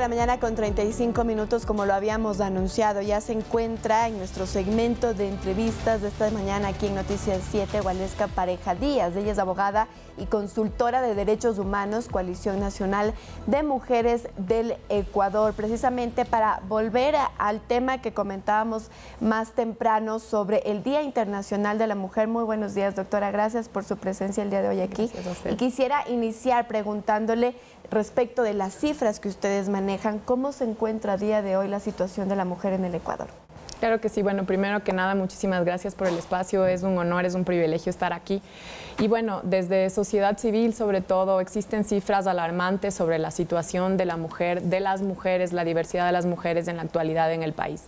de la mañana con 35 minutos, como lo habíamos anunciado. Ya se encuentra en nuestro segmento de entrevistas de esta mañana aquí en Noticias 7, Waleska Pareja Díaz. Ella es abogada y consultora de derechos humanos, Coalición Nacional de Mujeres del Ecuador, precisamente para volver al tema que comentábamos más temprano sobre el Día Internacional de la Mujer. Muy buenos días, doctora. Gracias por su presencia el día de hoy aquí. Y quisiera iniciar preguntándole respecto de las cifras que ustedes manejan, ¿cómo se encuentra a día de hoy la situación de la mujer en el Ecuador? Claro que sí. Bueno, primero que nada, muchísimas gracias por el espacio. Es un honor, es un privilegio estar aquí. Y bueno, desde sociedad civil, sobre todo, existen cifras alarmantes sobre la situación de la mujer, de las mujeres, la diversidad de las mujeres en la actualidad en el país.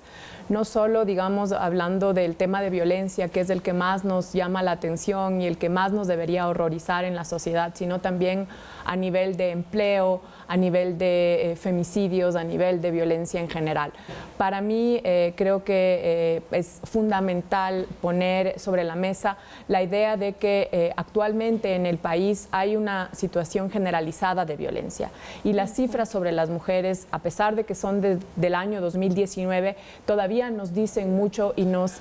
No solo, digamos, hablando del tema de violencia, que es el que más nos llama la atención y el que más nos debería horrorizar en la sociedad, sino también a nivel de empleo, a nivel de femicidios, a nivel de violencia en general. Para mí, creo que es fundamental poner sobre la mesa la idea de que actualmente en el país hay una situación generalizada de violencia. Y las cifras sobre las mujeres, a pesar de que son del año 2019, todavía nos dicen mucho y nos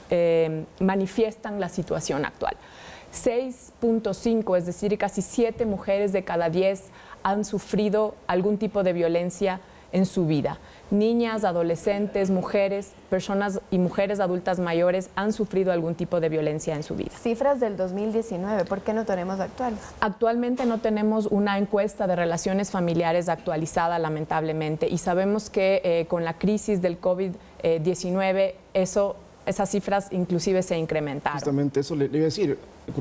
manifiestan la situación actual. 6.5, es decir, casi 7 mujeres de cada 10 han sufrido algún tipo de violencia en su vida. Niñas, adolescentes, mujeres, personas y mujeres adultas mayores han sufrido algún tipo de violencia en su vida. Cifras del 2019, ¿por qué no tenemos actuales? Actualmente no tenemos una encuesta de relaciones familiares actualizada, lamentablemente, y sabemos que con la crisis del COVID-19 esas cifras inclusive se incrementaron. Justamente eso le iba a decir.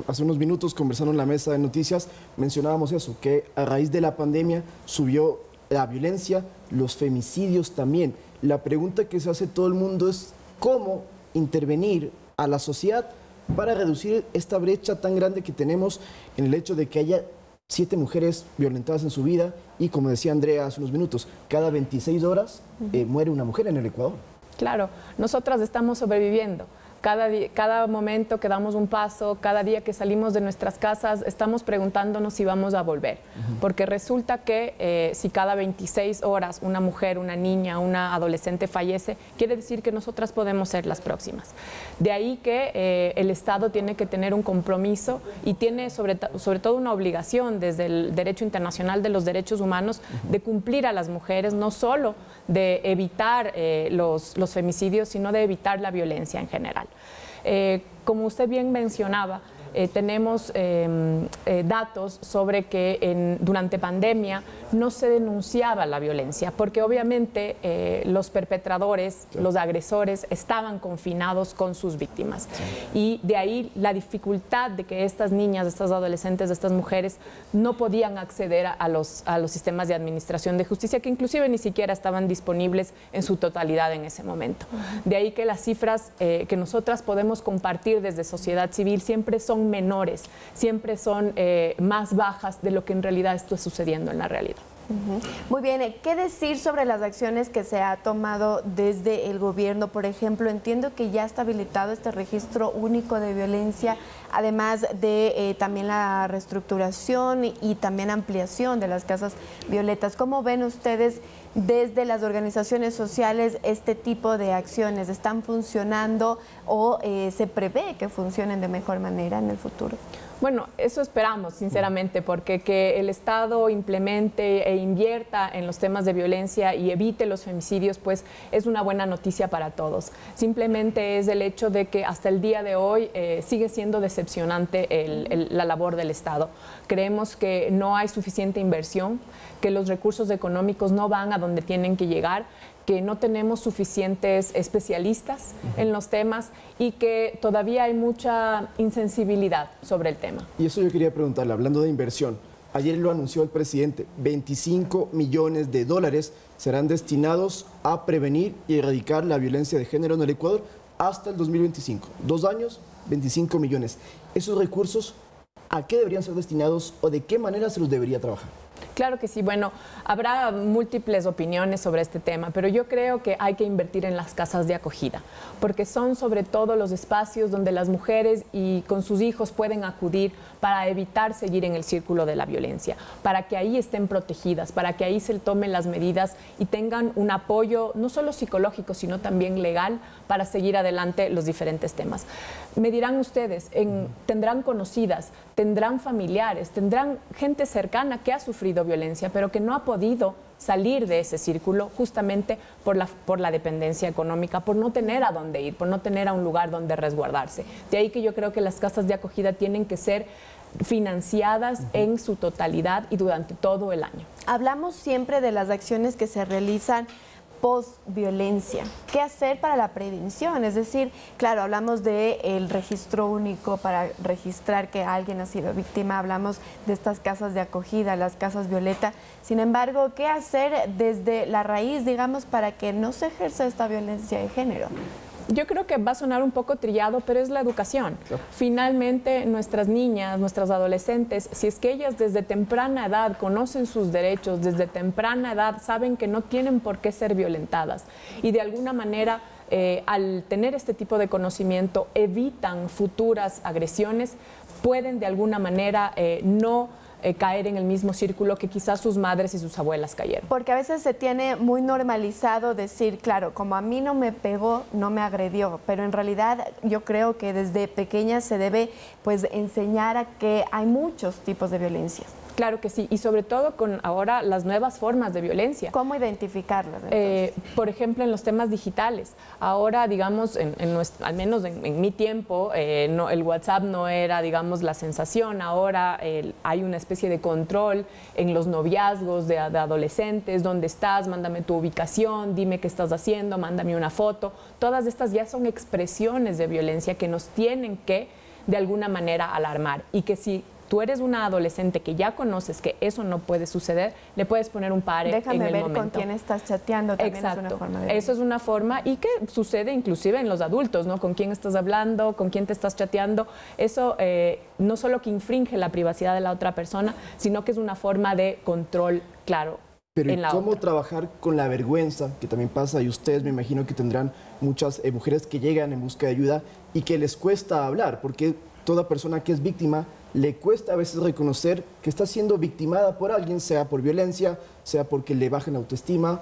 Hace unos minutos, conversando en la mesa de noticias, mencionábamos eso, que a raíz de la pandemia subió la violencia, los femicidios también. La pregunta que se hace todo el mundo es cómo intervenir a la sociedad para reducir esta brecha tan grande que tenemos en el hecho de que haya 7 mujeres violentadas en su vida y, como decía Andrea hace unos minutos, cada 26 horas muere una mujer en el Ecuador. Claro, nosotras estamos sobreviviendo. Cada momento que damos un paso, cada día que salimos de nuestras casas, estamos preguntándonos si vamos a volver. Porque resulta que si cada 26 horas una mujer, una niña, una adolescente fallece, quiere decir que nosotras podemos ser las próximas. De ahí que el Estado tiene que tener un compromiso y tiene sobre todo una obligación desde el Derecho Internacional de los Derechos Humanos de cumplir a las mujeres, no solo de evitar los femicidios, sino de evitar la violencia en general. Como usted bien mencionaba, tenemos datos sobre que durante pandemia no se denunciaba la violencia, porque obviamente los perpetradores, los agresores, estaban confinados con sus víctimas. Y de ahí la dificultad de que estas niñas, estas adolescentes, estas mujeres no podían acceder a los sistemas de administración de justicia, que inclusive ni siquiera estaban disponibles en su totalidad en ese momento. De ahí que las cifras que nosotras podemos compartir desde sociedad civil siempre son menores, siempre son más bajas de lo que en realidad está sucediendo en la realidad. Muy bien, ¿qué decir sobre las acciones que se ha tomado desde el gobierno? Por ejemplo, entiendo que ya está habilitado este registro único de violencia, además de también la reestructuración y también ampliación de las casas violetas. ¿Cómo ven ustedes desde las organizaciones sociales este tipo de acciones? ¿Están funcionando o se prevé que funcionen de mejor manera en el futuro? Bueno, eso esperamos, sinceramente, porque que el Estado implemente e invierta en los temas de violencia y evite los femicidios, pues es una buena noticia para todos. Simplemente es el hecho de que hasta el día de hoy sigue siendo decepcionante la labor del Estado. Creemos que no hay suficiente inversión, que los recursos económicos no van a donde tienen que llegar, que no tenemos suficientes especialistas en los temas y que todavía hay mucha insensibilidad sobre el tema. Y eso yo quería preguntarle, hablando de inversión, ayer lo anunció el presidente, 25 millones de dólares serán destinados a prevenir y erradicar la violencia de género en el Ecuador hasta el 2025. 2 años, 25 millones. ¿Esos recursos a qué deberían ser destinados o de qué manera se los debería trabajar? Claro que sí. Bueno, habrá múltiples opiniones sobre este tema, pero yo creo que hay que invertir en las casas de acogida, porque son sobre todo los espacios donde las mujeres y con sus hijos pueden acudir para evitar seguir en el círculo de la violencia, para que ahí estén protegidas, para que ahí se tomen las medidas y tengan un apoyo no solo psicológico, sino también legal para seguir adelante los diferentes temas. Me dirán ustedes, tendrán conocidas, tendrán familiares, tendrán gente cercana que ha sufrido violencia, pero que no ha podido salir de ese círculo justamente por la dependencia económica, por no tener a dónde ir, por no tener a un lugar donde resguardarse. De ahí que yo creo que las casas de acogida tienen que ser financiadas en su totalidad y durante todo el año. Hablamos siempre de las acciones que se realizan post-violencia. ¿Qué hacer para la prevención? Es decir, claro, hablamos del registro único para registrar que alguien ha sido víctima, hablamos de estas casas de acogida, las casas Violeta. Sin embargo, ¿qué hacer desde la raíz, digamos, para que no se ejerza esta violencia de género? Yo creo que va a sonar un poco trillado, pero es la educación. Finalmente, nuestras niñas, nuestras adolescentes, si es que ellas desde temprana edad conocen sus derechos, desde temprana edad saben que no tienen por qué ser violentadas y de alguna manera al tener este tipo de conocimiento evitan futuras agresiones, pueden de alguna manera no caer en el mismo círculo que quizás sus madres y sus abuelas cayeron. Porque a veces se tiene muy normalizado decir, claro, como a mí no me pegó, no me agredió, pero en realidad yo creo que desde pequeña se debe pues enseñar a que hay muchos tipos de violencia. Claro que sí, y sobre todo con ahora las nuevas formas de violencia. ¿Cómo identificarlas? Por ejemplo, en los temas digitales. Ahora, digamos, al menos en mi tiempo, el WhatsApp no era, digamos, la sensación. Ahora hay una especie de control en los noviazgos de adolescentes. ¿Dónde estás? Mándame tu ubicación, dime qué estás haciendo, mándame una foto. Todas estas ya son expresiones de violencia que nos tienen que, de alguna manera, alarmar. Y que si tú eres una adolescente que ya conoces que eso no puede suceder, le puedes poner un pare en el momento. Déjame ver con quién estás chateando, también Exacto. Es una forma de... Eso es una forma y que sucede inclusive en los adultos, ¿no? Con quién estás hablando, con quién te estás chateando. Eso no solo que infringe la privacidad de la otra persona, sino que es una forma de control, claro. Pero ¿y cómo trabajar con la vergüenza que también pasa? Y ustedes me imagino que tendrán muchas mujeres que llegan en busca de ayuda y que les cuesta hablar, porque toda persona que es víctima le cuesta a veces reconocer que está siendo victimada por alguien, sea por violencia, sea porque le bajan la autoestima,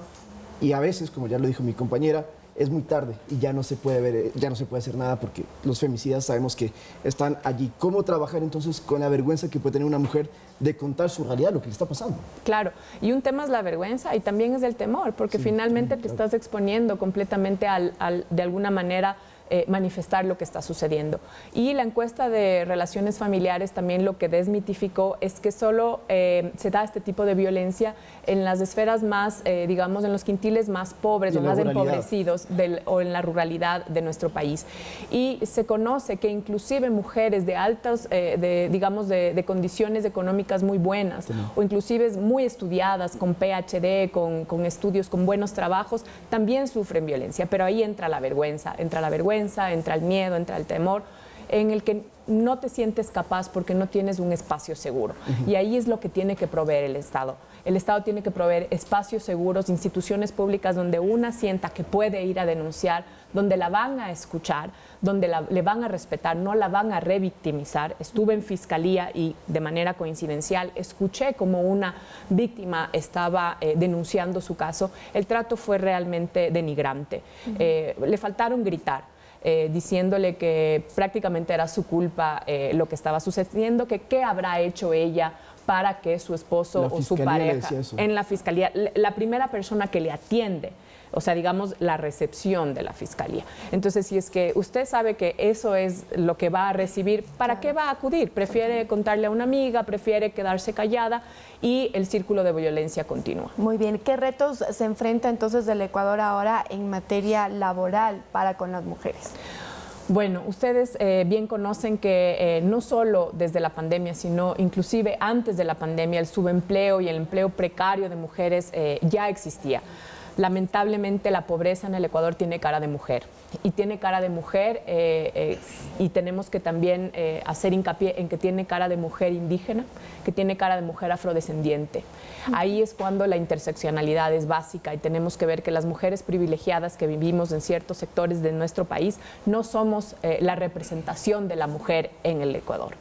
y a veces, como ya lo dijo mi compañera, es muy tarde y ya no se puede ver, ya no se puede hacer nada porque los femicidas sabemos que están allí. ¿Cómo trabajar entonces con la vergüenza que puede tener una mujer de contar su realidad, lo que le está pasando? Claro, y un tema es la vergüenza y también es el temor, porque finalmente te estás exponiendo completamente de alguna manera, manifestar lo que está sucediendo. Y la encuesta de relaciones familiares también lo que desmitificó es que solo se da este tipo de violencia en las esferas más, digamos, en los quintiles más pobres o más empobrecidos o en la ruralidad de nuestro país. Y se conoce que inclusive mujeres de altas, digamos, de condiciones económicas muy buenas o inclusive muy estudiadas, con PhD, con estudios, con buenos trabajos, también sufren violencia. Pero ahí entra la vergüenza, entra el miedo, entra el temor, en el que no te sientes capaz porque no tienes un espacio seguro. Y ahí es lo que tiene que proveer el Estado. El Estado tiene que proveer espacios seguros, instituciones públicas donde una sienta que puede ir a denunciar, donde la van a escuchar, donde le van a respetar, no la van a revictimizar. Estuve en fiscalía y de manera coincidencial escuché cómo una víctima estaba denunciando su caso. El trato fue realmente denigrante. Le faltaron gritar. Diciéndole que prácticamente era su culpa lo que estaba sucediendo, que qué habrá hecho ella para que su esposo o su pareja en la fiscalía, la primera persona que le atiende, o sea, digamos, la recepción de la fiscalía. Entonces, si es que usted sabe que eso es lo que va a recibir, ¿para qué va a acudir? Prefiere contarle a una amiga, prefiere quedarse callada y el círculo de violencia continúa. Muy bien. ¿Qué retos se enfrenta entonces el Ecuador ahora en materia laboral para con las mujeres? Bueno, ustedes bien conocen que no solo desde la pandemia, sino inclusive antes de la pandemia, el subempleo y el empleo precario de mujeres ya existía. Lamentablemente la pobreza en el Ecuador tiene cara de mujer y tiene cara de mujer y tenemos que también hacer hincapié en que tiene cara de mujer indígena, que tiene cara de mujer afrodescendiente. Ahí es cuando la interseccionalidad es básica y tenemos que ver que las mujeres privilegiadas que vivimos en ciertos sectores de nuestro país no somos la representación de la mujer en el Ecuador.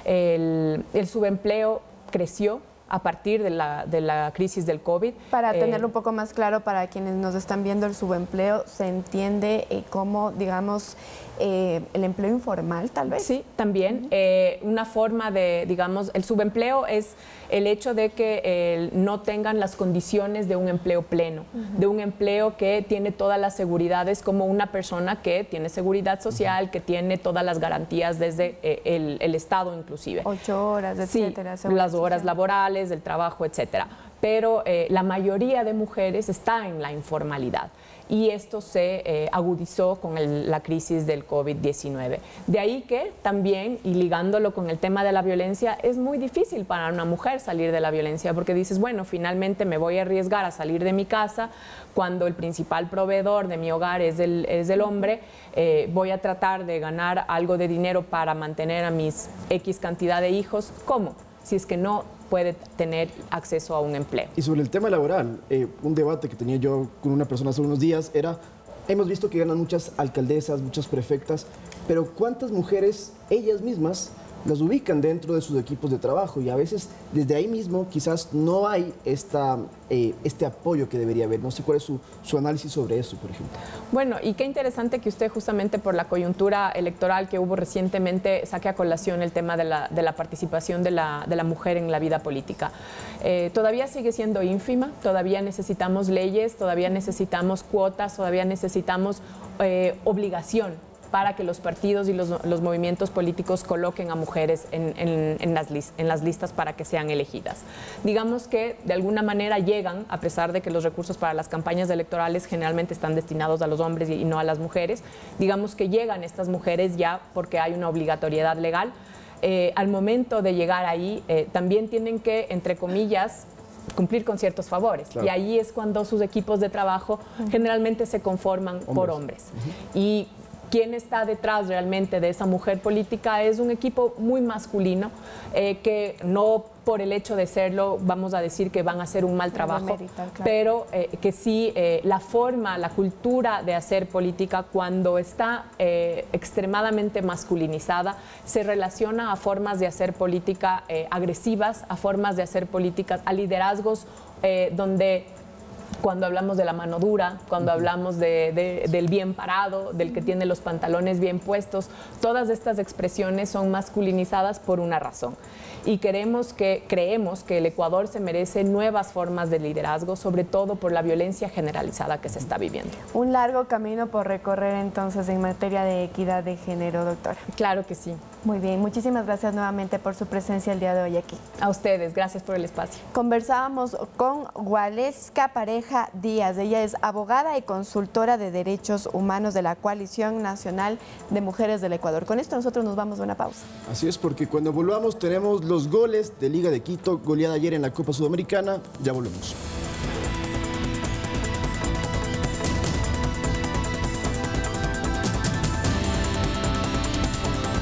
El subempleo creció a partir de la crisis del COVID. Para tenerlo un poco más claro para quienes nos están viendo, el subempleo se entiende como, digamos, el empleo informal, tal vez. Sí, también. Una forma de, digamos, el subempleo es el hecho de que no tengan las condiciones de un empleo pleno, de un empleo que tiene todas las seguridades como una persona que tiene seguridad social, que tiene todas las garantías desde el Estado inclusive. 8 horas, etcétera. Sí, las horas laborales, del trabajo, etcétera. Pero la mayoría de mujeres está en la informalidad. Y esto se agudizó con la crisis del COVID-19. De ahí que también, y ligándolo con el tema de la violencia, es muy difícil para una mujer salir de la violencia, porque dices, bueno, finalmente me voy a arriesgar a salir de mi casa cuando el principal proveedor de mi hogar es el hombre, voy a tratar de ganar algo de dinero para mantener a mis X cantidad de hijos. ¿Cómo? Si es que no puede tener acceso a un empleo. Y sobre el tema laboral, un debate que tenía yo con una persona hace unos días era, hemos visto que ganan muchas alcaldesas, muchas prefectas, pero ¿cuántas mujeres ellas mismas las ubican dentro de sus equipos de trabajo? Y a veces desde ahí mismo quizás no hay este apoyo que debería haber. No sé cuál es su análisis sobre eso, por ejemplo. Bueno, y qué interesante que usted justamente por la coyuntura electoral que hubo recientemente saque a colación el tema de la participación de la mujer en la vida política. Todavía sigue siendo ínfima, todavía necesitamos leyes, todavía necesitamos cuotas, todavía necesitamos obligación para que los partidos y los movimientos políticos coloquen a mujeres en las listas para que sean elegidas. Digamos que de alguna manera llegan, a pesar de que los recursos para las campañas electorales generalmente están destinados a los hombres y no a las mujeres, digamos que llegan estas mujeres ya porque hay una obligatoriedad legal. Al momento de llegar ahí, también tienen que, entre comillas, cumplir con ciertos favores. Claro. Y ahí es cuando sus equipos de trabajo generalmente se conforman por hombres. Y quién está detrás realmente de esa mujer política es un equipo muy masculino, que no por el hecho de serlo vamos a decir que van a hacer un mal trabajo, claro, pero que sí la forma, la cultura de hacer política cuando está extremadamente masculinizada se relaciona a formas de hacer política agresivas, a formas de hacer políticas, a liderazgos donde cuando hablamos de la mano dura, cuando hablamos del bien parado, del que tiene los pantalones bien puestos, todas estas expresiones son masculinizadas por una razón. Y creemos que el Ecuador se merece nuevas formas de liderazgo, sobre todo por la violencia generalizada que se está viviendo. Un largo camino por recorrer entonces en materia de equidad de género, doctora. Claro que sí. Muy bien, muchísimas gracias nuevamente por su presencia el día de hoy aquí. A ustedes, gracias por el espacio. Conversábamos con Waleska Pareja Díaz. Ella es abogada y consultora de derechos humanos de la Coalición Nacional de Mujeres del Ecuador. Con esto nosotros nos vamos a una pausa. Así es, porque cuando volvamos tenemos los goles de Liga de Quito, goleada ayer en la Copa Sudamericana. Ya volvemos.